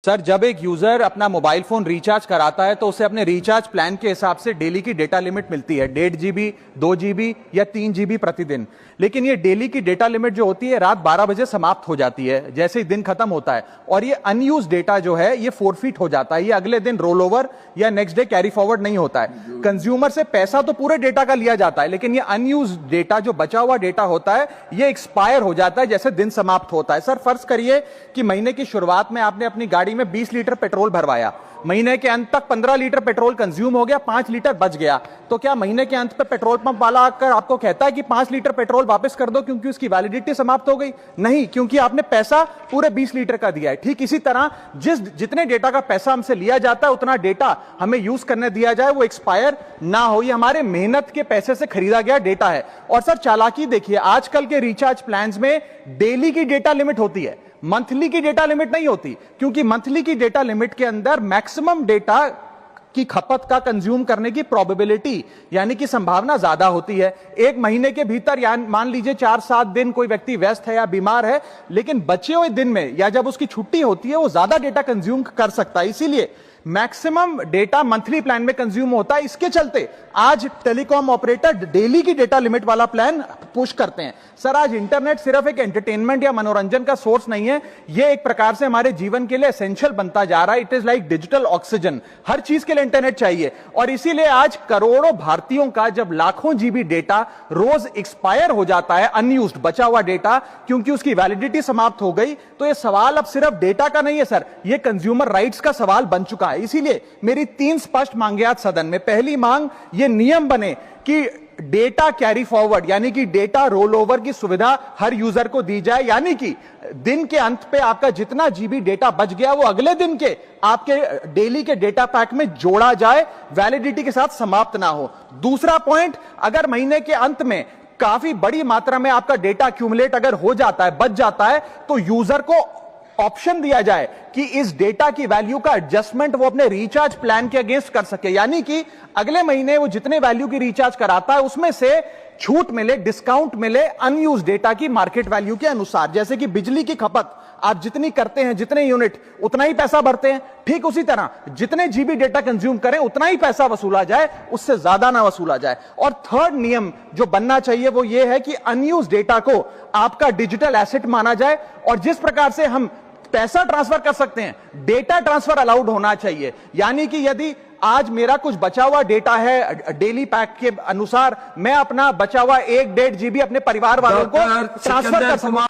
Sir, जब एक user अपना मोबाइल फोन रिचार्ज कराता है तो उसे अपने रिचार्ज प्लान के हिसाब से डेली की डेटा लिमिट मिलती है, 1.5 GB, 2 GB या 3 GB प्रतिदिन। लेकिन ये डेली की डेटा लिमिट जो होती है रात 12 बजे समाप्त हो जाती है जैसे ही दिन खत्म होता है, और ये अनयूज डेटा जो है ये फोरफिट हो जाता है, ये अगले दिन रोल ओवर या नेक्स्ट डे कैरी फॉरवर्ड नहीं होता है। कंज्यूमर से पैसा तो पूरे डेटा का लिया जाता है, लेकिन ये अनयूज डेटा जो बचा हुआ डेटा होता है ये एक्सपायर हो जाता है जैसे दिन समाप्त होता है। सर, फर्ज करिए कि महीने की शुरुआत में आपने अपनी गाड़ी में 20 लीटर पेट्रोल भरवाया, महीने के अंत तक 15 लीटर पेट्रोल कंज्यूम हो गया, 5 लीटर बच गया, तो क्या महीने के अंत पे पेट्रोल पंप वाला आकर आपको कहता है कि 5 लीटर पेट्रोल वापस कर दो क्योंकि उसकी वैलिडिटी समाप्त हो गई? नहीं, क्योंकि आपने पैसा पूरे 20 लीटर का दिया है। ठीक इसी तरह जितने डेटा का पैसा हमसे लिया जाता है उतना डेटा हमें यूज करने दिया जाए, वो एक्सपायर ना हो। ये हमारे मेहनत के पैसे से खरीदा गया डेटा है। और सर, चालाकी देखिए, आजकल के रिचार्ज प्लान्स में डेली की डेटा लिमिट होती है, मंथली की डेटा लिमिट नहीं होती, क्योंकि मंथली की डेटा लिमिट के अंदर मैक्सिमम डेटा की खपत का कंज्यूम करने की प्रोबेबिलिटी यानी कि संभावना ज्यादा होती है। एक महीने के भीतर या मान लीजिए 4-7 दिन कोई व्यक्ति व्यस्त है या बीमार है, लेकिन बचे हुए दिन में या जब उसकी छुट्टी होती है वो ज्यादा डेटा कंज्यूम कर सकता है। इसीलिए मैक्सिमम डेटा मंथली प्लान में कंज्यूम होता है। इसके चलते आज टेलीकॉम ऑपरेटर डेली की डेटा लिमिट वाला प्लान पुश करते हैं। सर, आज इंटरनेट सिर्फ एक एंटरटेनमेंट या मनोरंजन का सोर्स नहीं है, यह एक प्रकार से हमारे जीवन के लिए एसेंशियल बनता जा रहा है। It is like digital oxygen, हर चीज के लिए इंटरनेट चाहिए। और इसीलिए आज करोड़ों भारतीयों का जब लाखों जीबी डेटा रोज एक्सपायर हो जाता है, अनयूज्ड बचा हुआ डेटा, क्योंकि उसकी वैलिडिटी समाप्त हो गई, तो यह सवाल अब सिर्फ डेटा का नहीं है सर, यह कंज्यूमर राइट्स का सवाल बन चुका है। इसीलिए मेरी 3 स्पष्ट मांगे आज सदन में। पहली मांग, ये नियम बने कि डेटा कैरी फॉरवर्ड यानी कि डेटा रोल ओवर की सुविधा हर यूजर को दी जाए, यानी कि दिन के अंत पे आपका जितना जीबी डेटा बच गया वो अगले दिन के आपके डेली के डेटा पैक में जोड़ा जाए, वैलिडिटी के साथ समाप्त ना हो। दूसरा पॉइंट, अगर महीने के अंत में काफी बड़ी मात्रा में आपका डेटा एक्यूमुलेट अगर हो जाता है, बच जाता है, तो यूजर को ऑप्शन दिया जाए कि इस डेटा की वैल्यू का एडजस्टमेंट वो अपने रिचार्ज प्लान के अगेंस्ट कर सके, यानी कि अगले महीने वो जितने वैल्यू की रिचार्ज कराता है उसमें से छूट मिले, डिस्काउंट मिले अनयूज डेटा की मार्केट वैल्यू के अनुसार। जैसे कि बिजली की खपत आप जितनी करते हैं, जितने यूनिट, उतना ही पैसा भरते हैं, ठीक उसी तरह जितने जीबी डेटा कंज्यूम करें उतना ही पैसा वसूला जाए, उससे ज्यादा ना वसूला जाए। और थर्ड नियम जो बनना चाहिए वो ये है कि अनयूज डेटा को आपका डिजिटल एसेट माना जाए, और जिस प्रकार से हम पैसा ट्रांसफर कर सकते हैं, डेटा ट्रांसफर अलाउड होना चाहिए। यानी कि यदि आज मेरा कुछ बचा हुआ डेटा है डेली पैक के अनुसार, मैं अपना बचा हुआ 1-1.5 GB अपने परिवार वालों को ट्रांसफर कर सकूं।